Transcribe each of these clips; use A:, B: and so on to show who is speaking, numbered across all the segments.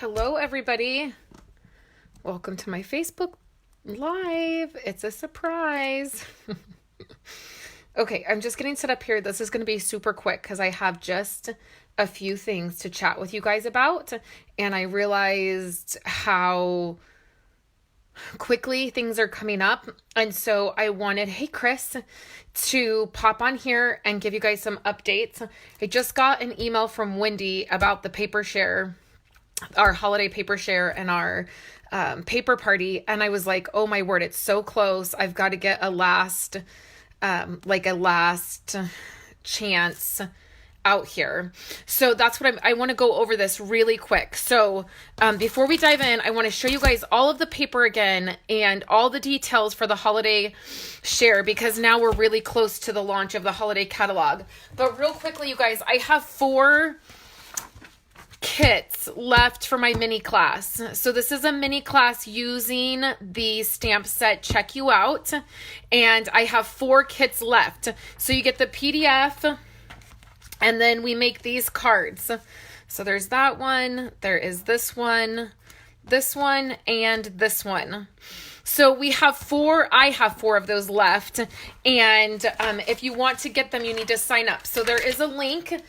A: Hello, everybody. Welcome to my Facebook Live. It's a surprise. Okay, I'm just getting set up here. This is going to be super quick because I have just a few things to chat with you guys about. And I realized how quickly things are coming up. And so I wanted, hey, Chris, to pop on here and give you guys some updates. I just got an email from Wendy about the paper share, our holiday paper share and our paper party. And I was like, oh my word, it's so close. I've got to get a last chance out here. So that's what I want to go over this really quick. So before we dive in, I want to show you guys all of the paper again and all the details for the holiday share, because now we're really close to the launch of the holiday catalog. But real quickly, you guys, I have 4 kits left for my mini class. So this is a mini class using the stamp set Check You Out, and I have 4 kits left. So you get the PDF, and then we make these cards. So there's that one, there is this one, and this one. So we have 4, I have 4 of those left. And if you want to get them, you need to sign up. So there is a link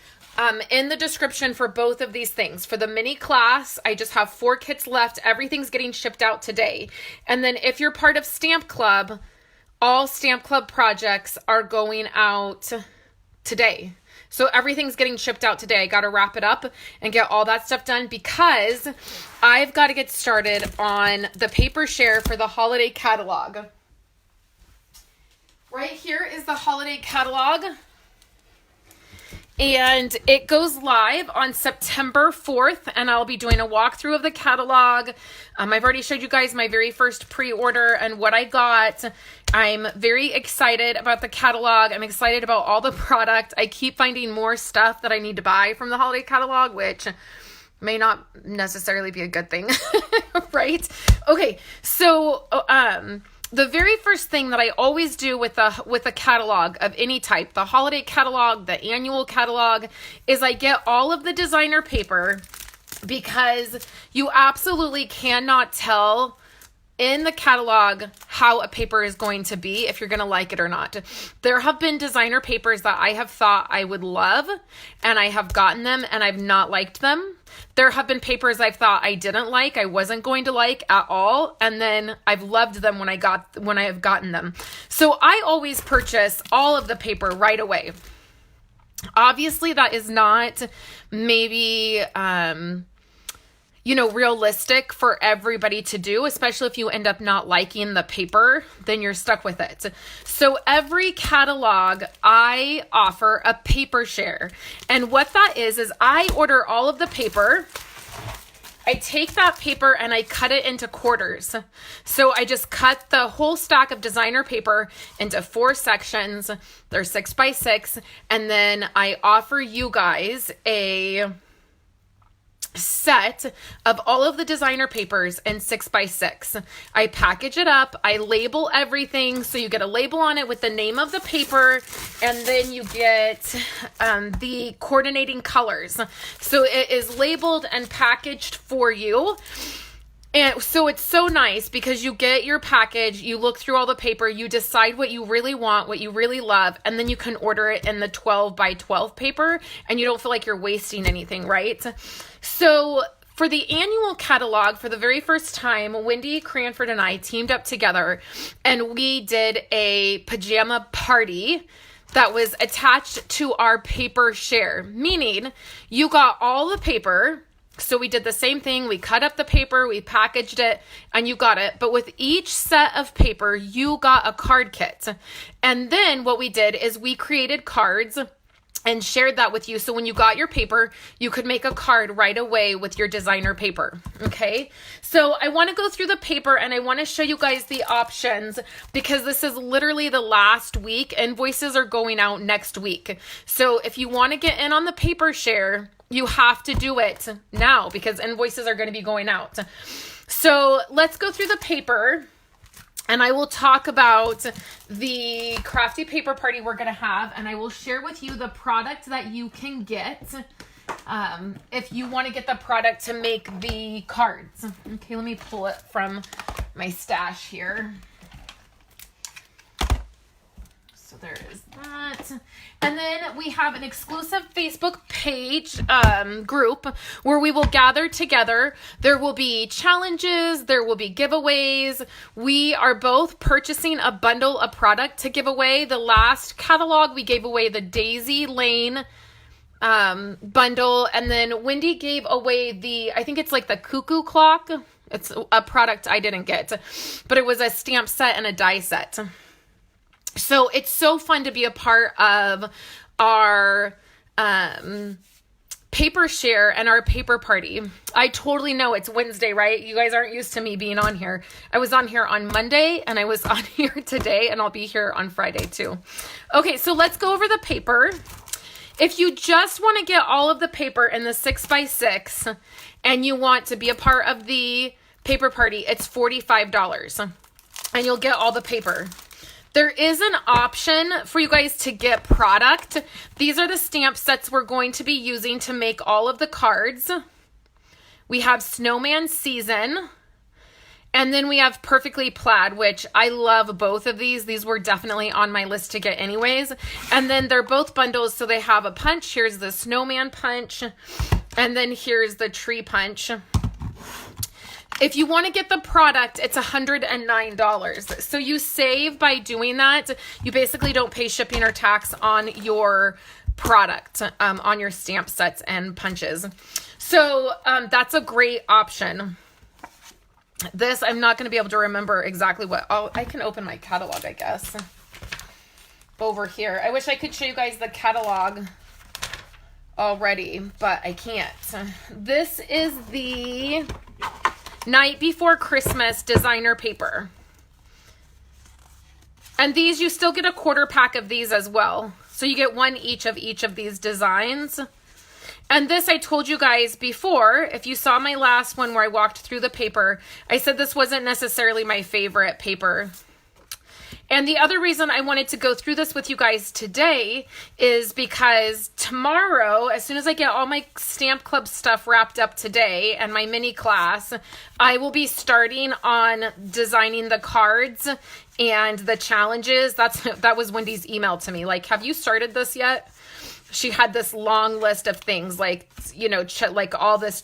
A: in the description for both of these things. For the mini class, I just have 4 kits left. Everything's getting shipped out today. And then if you're part of Stamp Club, all Stamp Club projects are going out today. So everything's getting shipped out today. I got to wrap it up and get all that stuff done because I've got to get started on the paper share for the holiday catalog. Right here is the holiday catalog. And it goes live on September 4th, and I'll be doing a walkthrough of the catalog. I've already showed you guys my very first pre-order and what I got. I'm very excited about the catalog. I'm excited about all the product. I keep finding more stuff that I need to buy from the holiday catalog, which may not necessarily be a good thing, right? Okay, so the very first thing that I always do with a catalog of any type, the holiday catalog, the annual catalog, is I get all of the designer paper, because you absolutely cannot tell in the catalog how a paper is going to be, if you're going to like it or not. There have been designer papers that I have thought I would love, and I have gotten them and I've not liked them. There have been papers I've thought I didn't like, I wasn't going to like at all, and then I've loved them when I have gotten them. So I always purchase all of the paper right away. Obviously, that is not maybe realistic for everybody to do, especially if you end up not liking the paper, then you're stuck with it. So every catalog, I offer a paper share. And what that is I order all of the paper. I take that paper and I cut it into quarters. So I just cut the whole stack of designer paper into 4 sections. They're 6 by 6. And then I offer you guys a set of all of the designer papers in 6 by 6. I package it up, I label everything, so you get a label on it with the name of the paper, and then you get the coordinating colors. So it is labeled and packaged for you. And so it's so nice because you get your package, you look through all the paper, you decide what you really want, what you really love, and then you can order it in the 12 by 12 paper, and you don't feel like you're wasting anything, right? So for the annual catalog, for the very first time, Wendy Cranford and I teamed up together, and we did a pajama party that was attached to our paper share, meaning you got all the paper. So we did the same thing. We cut up the paper, we packaged it, and you got it. But with each set of paper, you got a card kit. And then what we did is we created cards and shared that with you. So when you got your paper, you could make a card right away with your designer paper. Okay. So I want to go through the paper and I want to show you guys the options, because this is literally the last week. Invoices are going out next week. So if you want to get in on the paper share, you have to do it now because invoices are going to be going out. So let's go through the paper. And I will talk about the crafty paper party we're going to have, and I will share with you the product that you can get if you want to get the product to make the cards. Okay, let me pull it from my stash here. So there is that. And then we have an exclusive Facebook page group where we will gather together. There will be challenges. There will be giveaways. We are both purchasing a bundle of product to give away. The last catalog, we gave away the Daisy Lane bundle. And then Wendy gave away I think it's like the cuckoo clock. It's a product I didn't get, but it was a stamp set and a die set. So it's so fun to be a part of our paper share and our paper party. I totally know it's Wednesday, right? You guys aren't used to me being on here. I was on here on Monday and I was on here today, and I'll be here on Friday too. Okay, so let's go over the paper. If you just want to get all of the paper in the 6x6 and you want to be a part of the paper party, it's $45 and you'll get all the paper. There is an option for you guys to get product. These are the stamp sets we're going to be using to make all of the cards. We have Snowman Season. And then we have Perfectly Plaid, which I love both of these. These were definitely on my list to get anyways. And then they're both bundles, so they have a punch. Here's the Snowman Punch. And then here's the Tree Punch. If you want to get the product, it's $109. So you save by doing that. You basically don't pay shipping or tax on your product, on your stamp sets and punches. So that's a great option. This, I'm not going to be able to remember exactly what. Oh, I can open my catalog, I guess. Over here. I wish I could show you guys the catalog already, but I can't. This is the Night Before Christmas designer paper. And these, you still get a quarter pack of these as well. So you get one each of these designs. And this, I told you guys before, if you saw my last one where I walked through the paper, I said this wasn't necessarily my favorite paper. And the other reason I wanted to go through this with you guys today is because tomorrow, as soon as I get all my Stamp Club stuff wrapped up today and my mini class, I will be starting on designing the cards and the challenges. That was Wendy's email to me. Like, have you started this yet? She had this long list of things, like, you know, like all this,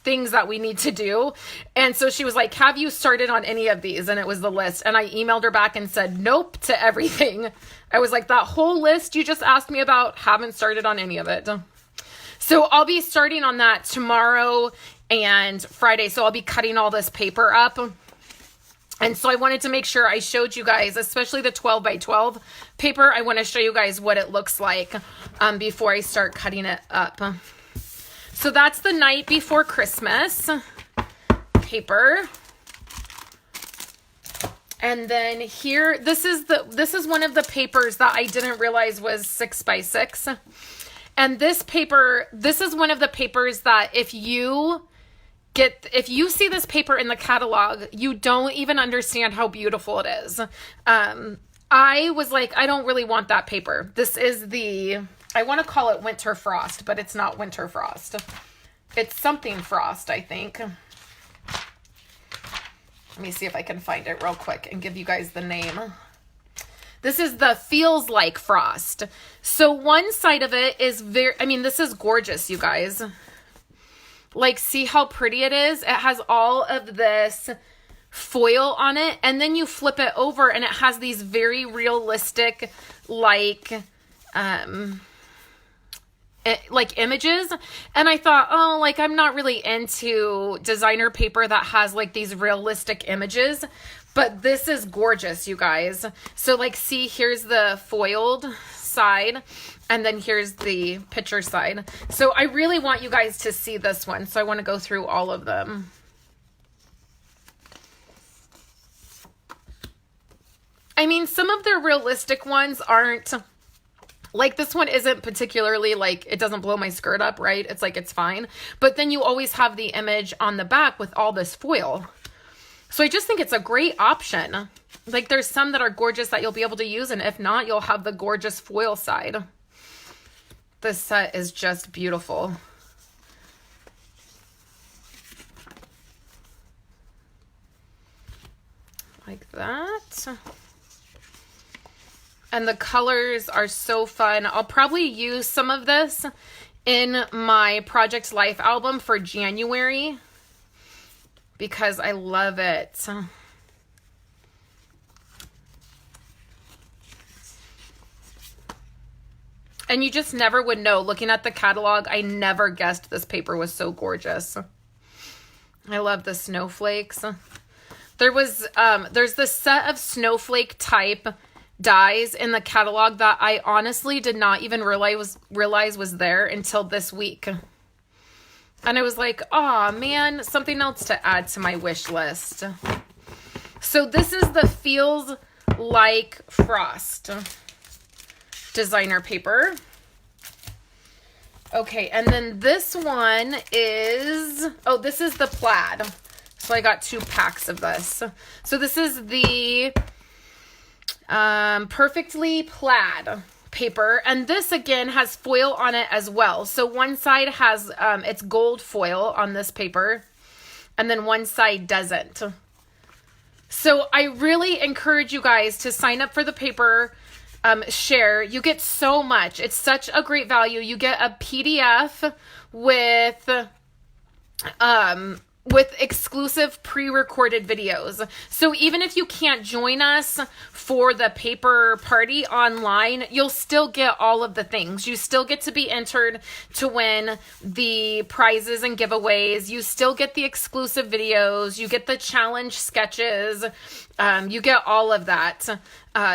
A: things that we need to do. And so she was like, have you started on any of these? And it was the list. And I emailed her back and said, nope to everything. I was like, that whole list you just asked me about, haven't started on any of it. So I'll be starting on that tomorrow and Friday. So I'll be cutting all this paper up. And so I wanted to make sure I showed you guys, especially the 12 by 12 paper. I want to show you guys what it looks like before I start cutting it up. So that's the Night Before Christmas paper. And then here, this is one of the papers that I didn't realize was 6x6. And this paper, this is one of the papers that if you see this paper in the catalog, you don't even understand how beautiful it is. I was like, I don't really want that paper. This is I want to call it Winter Frost, but it's not Winter Frost. It's something Frost, I think. Let me see if I can find it real quick and give you guys the name. This is the Feels Like Frost. So one side of it is this is gorgeous, you guys. Like, see how pretty it is? It has all of this foil on it, and then you flip it over and it has these very realistic, like images. And I thought, oh, like, I'm not really into designer paper that has like these realistic images, but this is gorgeous, you guys. So like, see, here's the foiled side, and then here's the picture side. So I really want you guys to see this one. So I want to go through all of them. I mean, some of their realistic ones aren't, like, this one isn't particularly, like, it doesn't blow my skirt up, right? It's like, it's fine. But then you always have the image on the back with all this foil. So I just think it's a great option. Like, there's some that are gorgeous that you'll be able to use, and if not, you'll have the gorgeous foil side. This set is just beautiful. Like that. And the colors are so fun. I'll probably use some of this in my Project Life album for January because I love it. And you just never would know. Looking at the catalog, I never guessed this paper was so gorgeous. I love the snowflakes. There's this set of snowflake type dies in the catalog that I honestly did not even realize was there until this week. And I was like, oh man, something else to add to my wish list. So this is the Feels Like Frost designer paper. Okay, and then this one is, oh, this is the plaid. So I got 2 packs of this. So this is the Perfectly Plaid paper. And this again has foil on it as well. So one side has, it's gold foil on this paper. And then one side doesn't. So I really encourage you guys to sign up for the paper share. You get so much. It's such a great value. You get a PDF with exclusive pre-recorded videos. So even if you can't join us for the paper party online, you'll still get all of the things. You still get to be entered to win the prizes and giveaways. You still get the exclusive videos. You get the challenge sketches. You get all of that.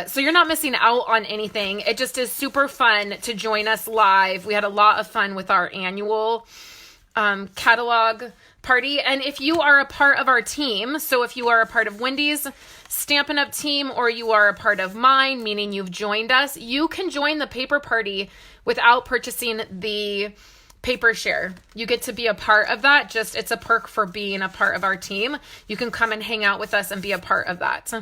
A: So you're not missing out on anything. It just is super fun to join us live. We had a lot of fun with our annual catalog party. And if you are a part of our team, so if you are a part of Wendy's Stampin' Up! Team or you are a part of mine, meaning you've joined us, you can join the paper party without purchasing the paper share. You get to be a part of that. Just, it's a perk for being a part of our team. You can come and hang out with us and be a part of that.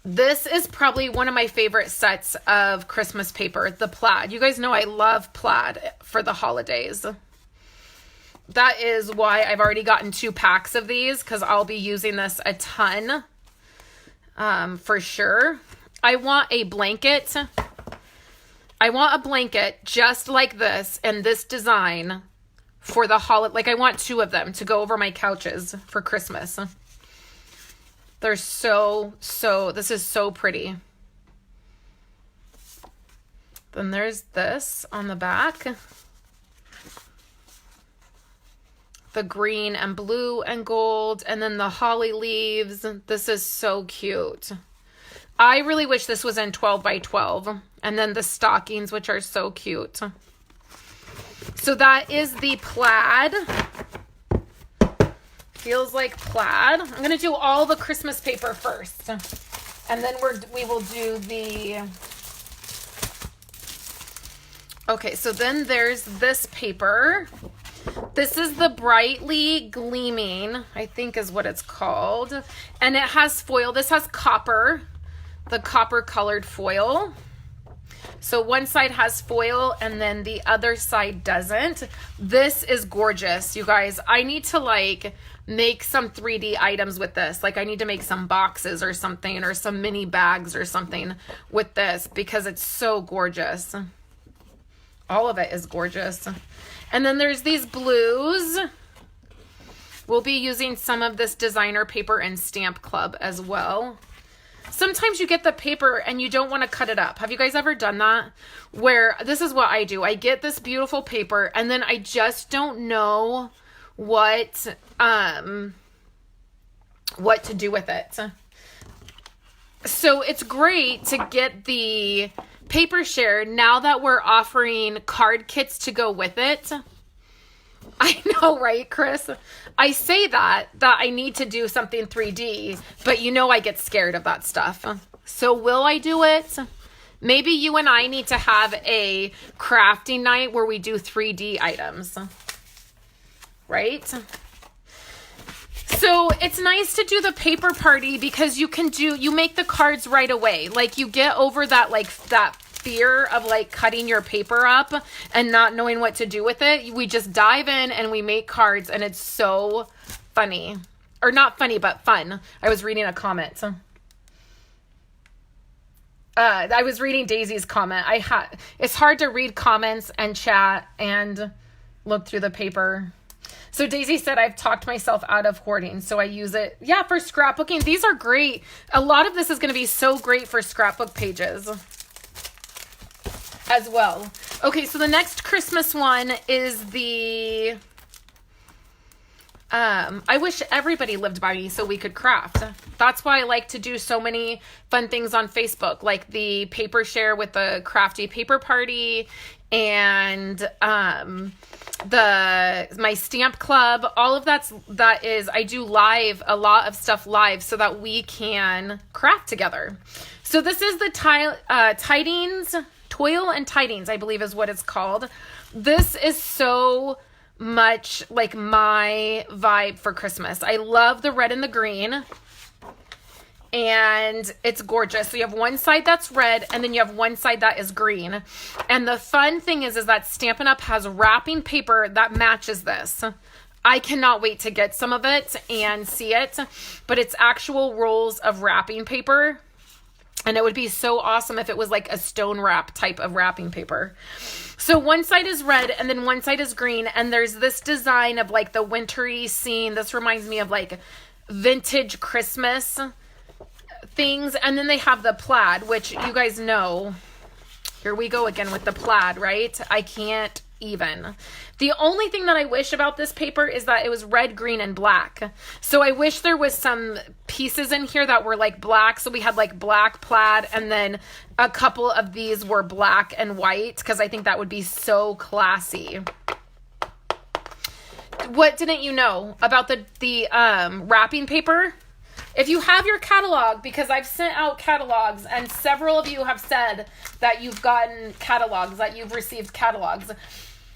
A: This is probably one of my favorite sets of Christmas paper, the plaid. You guys know I love plaid for the holidays. That is why I've already gotten 2 packs of these, because I'll be using this a ton for sure. I want a blanket. I want a blanket just like this and this design for the holiday. Like I want 2 of them to go over my couches for Christmas. They're so, this is so pretty. Then there's this on the back. The green and blue and gold, and then the holly leaves. This is so cute. I really wish this was in 12 by 12. And then the stockings, which are so cute. So that is the plaid. Feels Like Plaid. I'm going to do all the Christmas paper first. And then we will do the... Okay, so then there's this paper. This is the Brightly Gleaming, I think is what it's called. And it has foil. This has copper, the copper colored foil. So one side has foil and then the other side doesn't. This is gorgeous, you guys. I need to like make some 3D items with this. Like I need to make some boxes or something, or some mini bags or something with this because it's so gorgeous. All of it is gorgeous. And then there's these blues. We'll be using some of this designer paper in Stamp Club as well. Sometimes you get the paper and you don't want to cut it up. Have you guys ever done that? Where this is what I do. I get this beautiful paper and then I just don't know what to do with it. So it's great to get the paper share now that we're offering card kits to go with it. I know, right, Chris? I say that I need to do something 3D, but you know I get scared of that stuff. So will I do it? Maybe you and I need to have a crafting night where we do 3D items. Right? So it's nice to do the paper party because you make the cards right away. Like you get over that fear of like cutting your paper up and not knowing what to do with it. We just dive in and we make cards, and it's so funny. Or not funny, but fun. I was reading a comment. I was reading Daisy's comment. It's hard to read comments and chat and look through the paper. So Daisy said, I've talked myself out of hoarding, so I use it. Yeah, for scrapbooking. These are great. A lot of this is going to be so great for scrapbook pages as well. Okay, so the next Christmas one is the... I wish everybody lived by me so we could craft. That's why I like to do so many fun things on Facebook, like the paper share with the crafty paper party and my stamp club. All of that is I do live, a lot of stuff live so that we can craft together. So this is the Tidings, Toil and Tidings, I believe is what it's called. This is so much like my vibe for Christmas. I love the red and the green, and it's gorgeous. So you have one side that's red, and then you have one side that is green. And the fun thing is that Stampin' Up! Has wrapping paper that matches this. I cannot wait to get some of it and see it, but it's actual rolls of wrapping paper. And it would be so awesome if it was like a stone wrap type of wrapping paper. So one side is red and then one side is green. And there's this design of like the wintry scene. This reminds me of like vintage Christmas things. And then they have the plaid, which you guys know. Here we go again with the plaid, right? I can't even. The only thing that I wish about this paper is that it was red, green, and black. So I wish there was some pieces in here that were like black. So we had like black plaid, and then a couple of these were black and white, because I think that would be so classy. What didn't you know about the wrapping paper? If you have your catalog, because I've sent out catalogs and several of you have said that you've gotten catalogs, that you've received catalogs.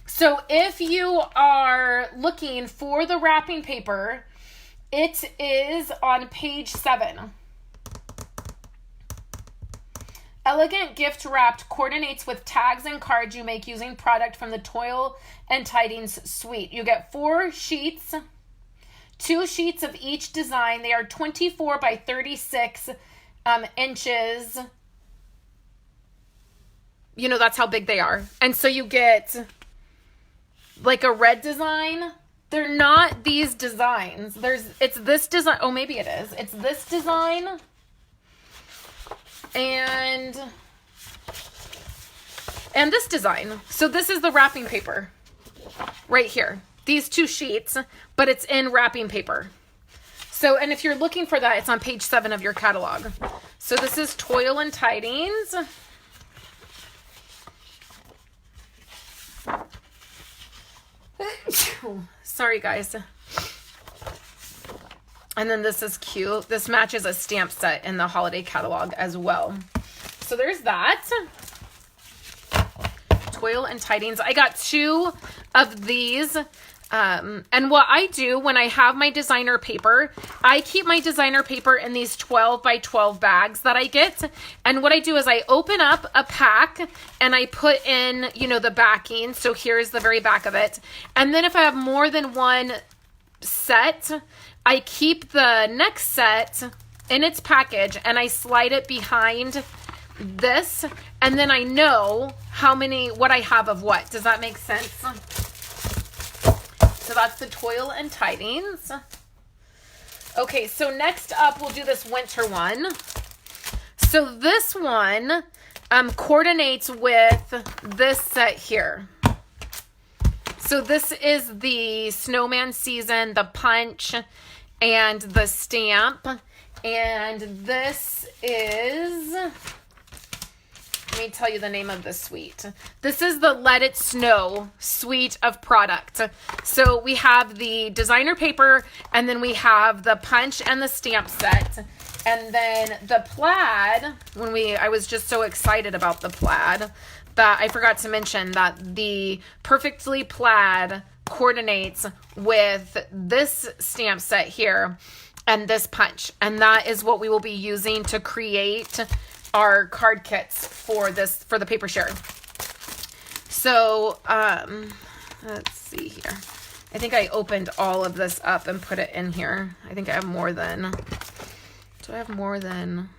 A: So if you are looking for the wrapping paper, it is on page 7. Elegant gift wrapped coordinates with tags and cards you make using product from the Toil and Tidings suite. You get 4 sheets. 2 sheets of each design. They are 24 by 36 inches. You know, that's how big they are. And so you get like a red design. They're not these designs. It's this design. Oh, maybe it is. It's this design. And this design. So this is the wrapping paper right here. These 2 sheets, but it's in wrapping paper. So, and if you're looking for that, it's on page 7 of your catalog. So this is Toil and Tidings. Sorry, guys. And then this is cute. This matches a stamp set in the holiday catalog as well. So there's that. Toil and Tidings. I got 2 of these. And what I do when I have my designer paper, I keep my designer paper in these 12 by 12 bags that I get. And what I do is I open up a pack and I put in, you know, the backing. So here's the very back of it. And then if I have more than one set, I keep the next set in its package and I slide it behind this. And then I know what I have of what. Does that make sense? So that's the Toil and Tidings. Okay, so next up, we'll do this winter one. So this one coordinates with this set here. So this is the snowman season, the punch, and the stamp. And this is... Let me tell you the name of the suite. This is the Let It Snow suite of product. So we have the designer paper, and then we have the punch and the stamp set. And then the plaid, I was just so excited about the plaid that I forgot to mention that the Perfectly Plaid coordinates with this stamp set here and this punch. And that is what we will be using to create our card kits for the paper share. So, let's see here. I think I opened all of this up and put it in here. I think I have more than, do I have more than,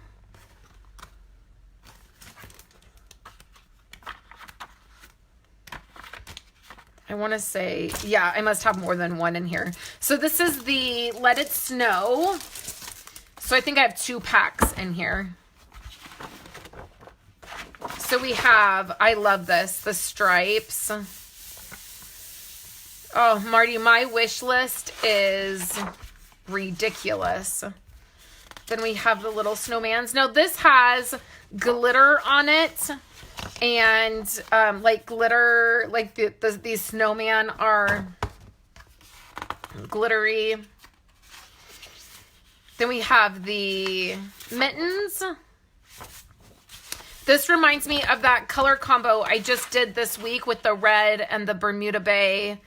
A: I want to say, yeah, I must have more than one in here. So this is the Let It Snow. So I think I have 2 packs in here. So we have, I love this, the stripes. Oh, Marty, my wish list is ridiculous. Then we have the little snowmans. Now this has glitter on it. And like glitter, like these snowman are glittery. Then we have the mittens. This reminds me of that color combo I just did this week with the red and the Bermuda Bay.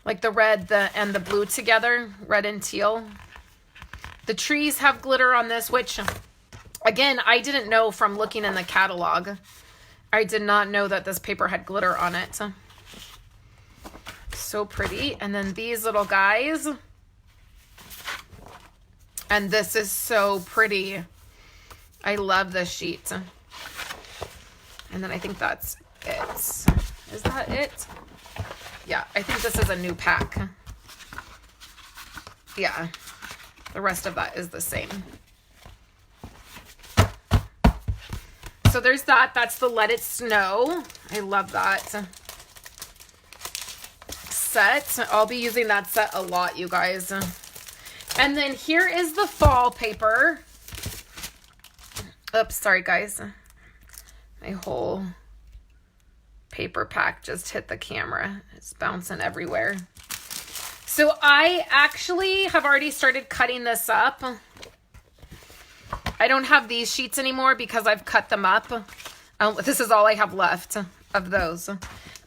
A: Like the red and the blue together, red and teal. The trees have glitter on this, which, again, I didn't know from looking in the catalog. I did not know that this paper had glitter on it. So pretty. And then these little guys. And this is so pretty. I love this sheet. And then I think that's it. Is that it? Yeah, I think this is a new pack. Yeah. The rest of that is the same. So there's that. That's the Let It Snow. I love that set. I'll be using that set a lot, you guys. And then here is the fall paper. Oops, sorry, guys. My whole paper pack just hit the camera. It's bouncing everywhere. So I actually have already started cutting this up. I don't have these sheets anymore because I've cut them up. This is all I have left of those.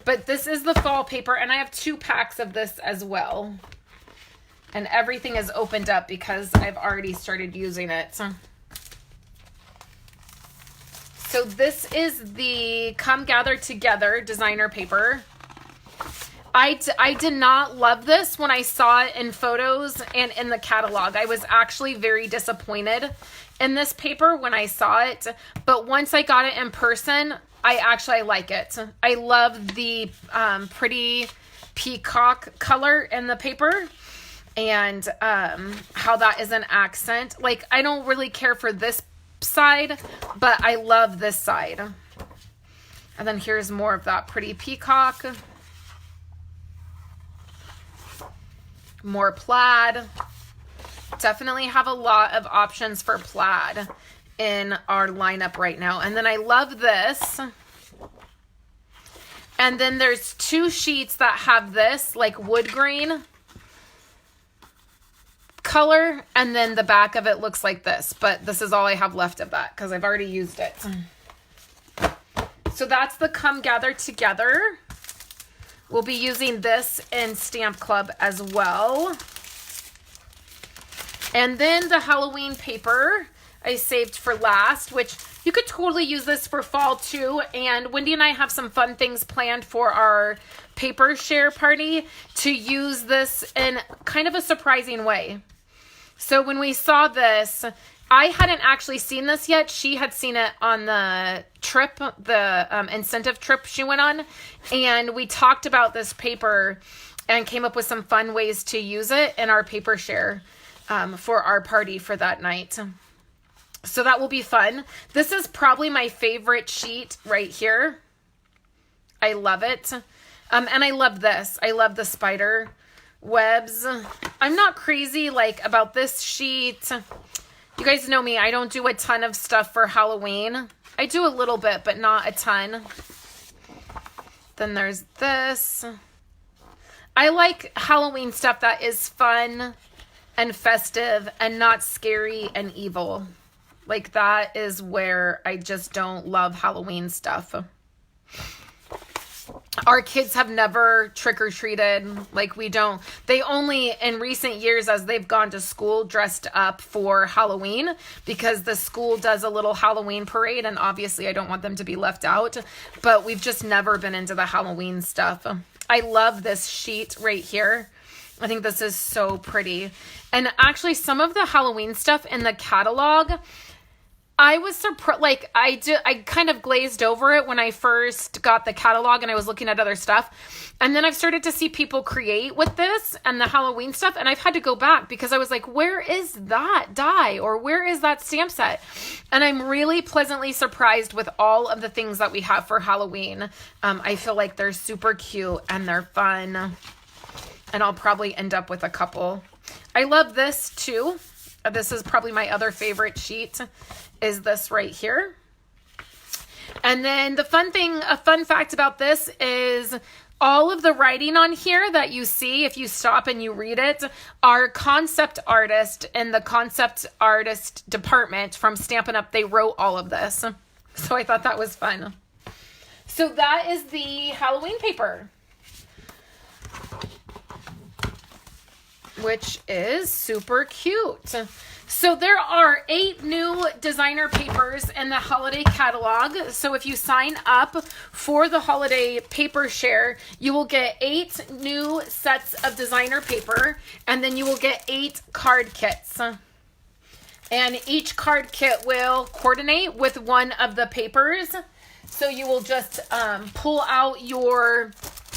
A: But this is the fall paper, and I have 2 packs of this as well. And everything is opened up because I've already started using it. So this is the Come Gather Together designer paper. I did not love this when I saw it in photos and in the catalog. I was actually very disappointed in this paper when I saw it. But once I got it in person, I like it. I love the pretty peacock color in the paper. And how that is an accent. Like, I don't really care for this side, but I love this side. And then here's more of that pretty peacock. More plaid. Definitely have a lot of options for plaid in our lineup right now. And then I love this. And then there's 2 sheets that have this, like wood grain color, and then the back of it looks like this, but this is all I have left of that because I've already used it. So that's the Come Gather Together. We'll be using this in Stamp Club as well. And then the Halloween paper I saved for last, which you could totally use this for fall too. And Wendy and I have some fun things planned for our paper share party to use this in kind of a surprising way. So when we saw this, I hadn't actually seen this yet. She had seen it on the trip, the incentive trip she went on. And we talked about this paper and came up with some fun ways to use it in our paper share for our party for that night. So that will be fun. This is probably my favorite sheet right here. I love it. And I love this. I love the spider webs. I'm not crazy like about this sheet. You guys know me. I don't do a ton of stuff for Halloween. I do a little bit, but not a ton. Then there's this. I like Halloween stuff that is fun and festive and not scary and evil. Like that is where I just don't love Halloween stuff. Our kids have never trick-or-treated. Like, we don't. They only, in recent years, as they've gone to school, dressed up for Halloween, because the school does a little Halloween parade, and obviously I don't want them to be left out. But we've just never been into the Halloween stuff. I love this sheet right here. I think this is so pretty. And actually, some of the Halloween stuff in the catalog, I was surprised. Like, I kind of glazed over it when I first got the catalog and I was looking at other stuff. And then I've started to see people create with this and the Halloween stuff. And I've had to go back because I was like, where is that die? Or where is that stamp set? And I'm really pleasantly surprised with all of the things that we have for Halloween. I feel like they're super cute and they're fun. And I'll probably end up with a couple. I love this too. This is probably my other favorite sheet, is this right here. And then a fun fact about this is all of the writing on here that you see, if you stop and you read it, are concept artist in the concept artist department from Stampin' Up. They wrote all of this. So I thought that was fun. So that is the Halloween paper, which is super cute. So there are 8 new designer papers in the holiday catalog. So if you sign up for the holiday paper share, you will get 8 new sets of designer paper, and then you will get 8 card kits. And each card kit will coordinate with one of the papers. So you will just pull out your...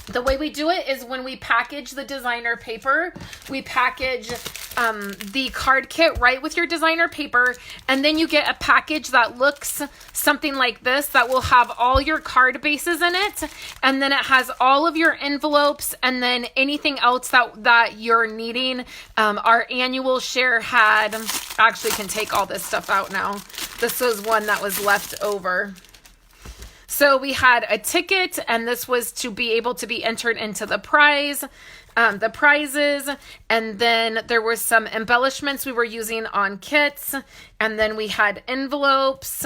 A: The way we do it is when we package the designer paper, we package the card kit right with your designer paper, and then you get a package that looks something like this that will have all your card bases in it, and then it has all of your envelopes and then anything else that you're needing. Our annual share had, actually can take all this stuff out now. This was one that was left over. So we had a ticket, and this was to be able to be entered into the prizes. And then there were some embellishments we were using on kits. And then we had envelopes.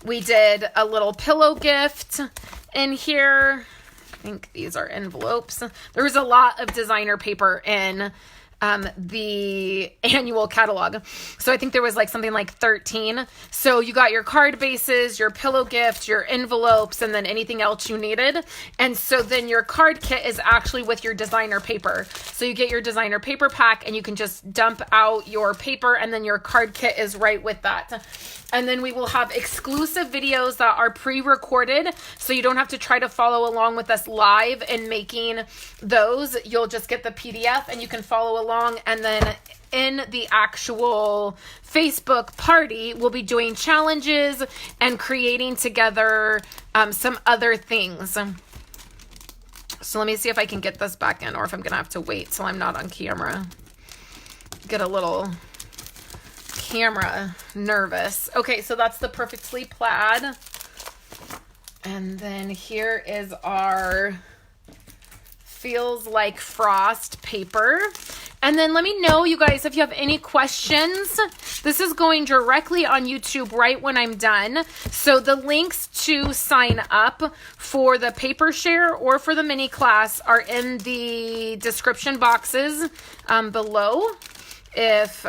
A: We did a little pillow gift in here. I think these are envelopes. There was a lot of designer paper in the annual catalog. So I think there was like something like 13. So you got your card bases, your pillow gift, your envelopes, and then anything else you needed. And so then your card kit is actually with your designer paper. So you get your designer paper pack and you can just dump out your paper, and then your card kit is right with that. And then we will have exclusive videos that are pre-recorded, so you don't have to try to follow along with us live in making those. You'll just get the PDF and you can follow along. And then in the actual Facebook party, we'll be doing challenges and creating together some other things. So let me see if I can get this back in, or if I'm going to have to wait till I'm not on camera. Get a little camera nervous. Okay, so that's the Perfectly Plaid. And then here is our Feels Like Frost paper. And then let me know, you guys, if you have any questions. This is going directly on YouTube right when I'm done. So the links to sign up for the paper share or for the mini class are in the description boxes below. If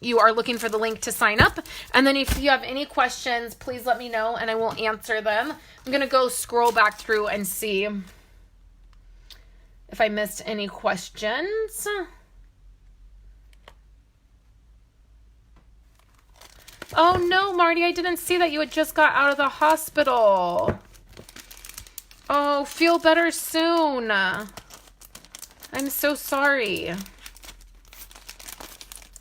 A: you are looking for the link to sign up. And then if you have any questions, please let me know and I will answer them. I'm going to go scroll back through and see if I missed any questions. Oh no, Marty, I didn't see that you had just got out of the hospital. Oh, feel better soon. I'm so sorry.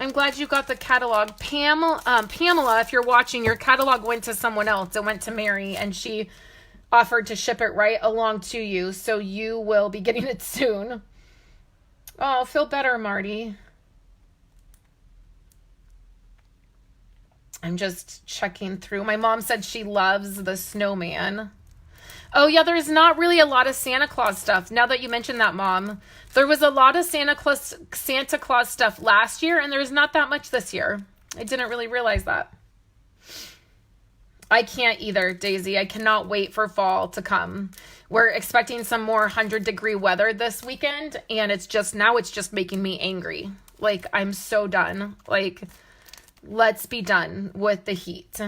A: I'm glad you got the catalog. Pamela, if you're watching, your catalog went to someone else. It went to Mary, and she offered to ship it right along to you, so you will be getting it soon. Oh, feel better, Marty. I'm just checking through. My mom said she loves the snowman. Oh, yeah, there's not really a lot of Santa Claus stuff. Now that you mentioned that, Mom. There was a lot of Santa Claus stuff last year, and there's not that much this year. I didn't really realize that. I can't either, Daisy. I cannot wait for fall to come. We're expecting some more 100-degree weather this weekend, and it's just making me angry. Like, I'm so done. Like, let's be done with the heat.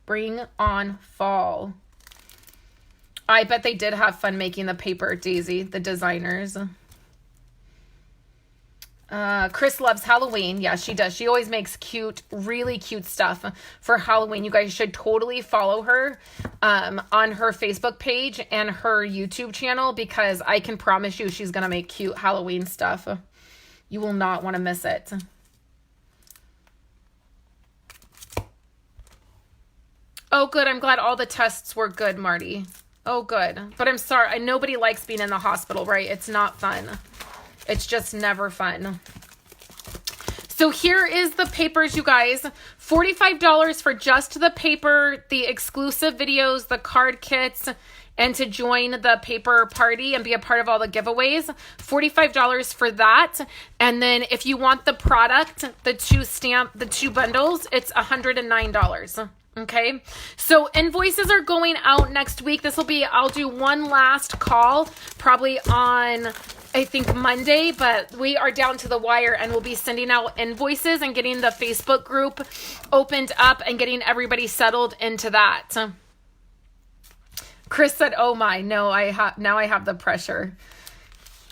A: Bring on fall. I bet they did have fun making the paper, Daisy, the designers. Chris loves Halloween. Yeah, she does. She always makes cute, really cute stuff for Halloween. You guys should totally follow her on her Facebook page and her YouTube channel, because I can promise you she's going to make cute Halloween stuff. You will not want to miss it. Oh, good. I'm glad all the tests were good, Marty. Oh, good. But I'm sorry. Nobody likes being in the hospital, right? It's not fun. It's just never fun. So here is the papers, you guys. $45 for just the paper, the exclusive videos, the card kits, and to join the paper party and be a part of all the giveaways. $45 for that. And then if you want the product, the two bundles, it's $109. Okay, so invoices are going out next week. I'll do one last call probably on, I think, Monday, but we are down to the wire, and we'll be sending out invoices and getting the Facebook group opened up and getting everybody settled into that. Chris said, oh my, no, now I have the pressure.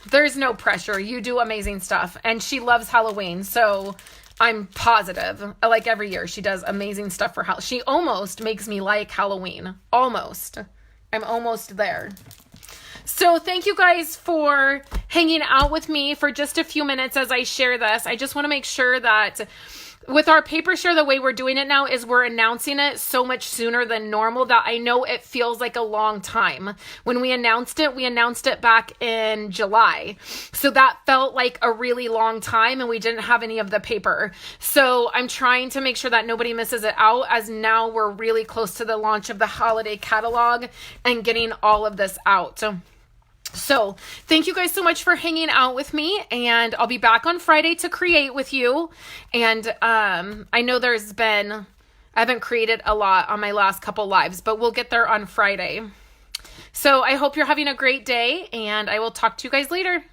A: There's no pressure. You do amazing stuff, and she loves Halloween, so I'm positive, like every year, she does amazing stuff for Halloween. She almost makes me like Halloween. Almost. I'm almost there. So thank you guys for hanging out with me for just a few minutes as I share this. I just want to make sure that with our paper share, the way we're doing it now is we're announcing it so much sooner than normal that I know it feels like a long time. When we announced it back in July. So that felt like a really long time, and we didn't have any of the paper. So I'm trying to make sure that nobody misses it out, as now we're really close to the launch of the holiday catalog and getting all of this out. So thank you guys so much for hanging out with me, and I'll be back on Friday to create with you. And I know I haven't created a lot on my last couple lives, but we'll get there on Friday. So I hope you're having a great day, and I will talk to you guys later.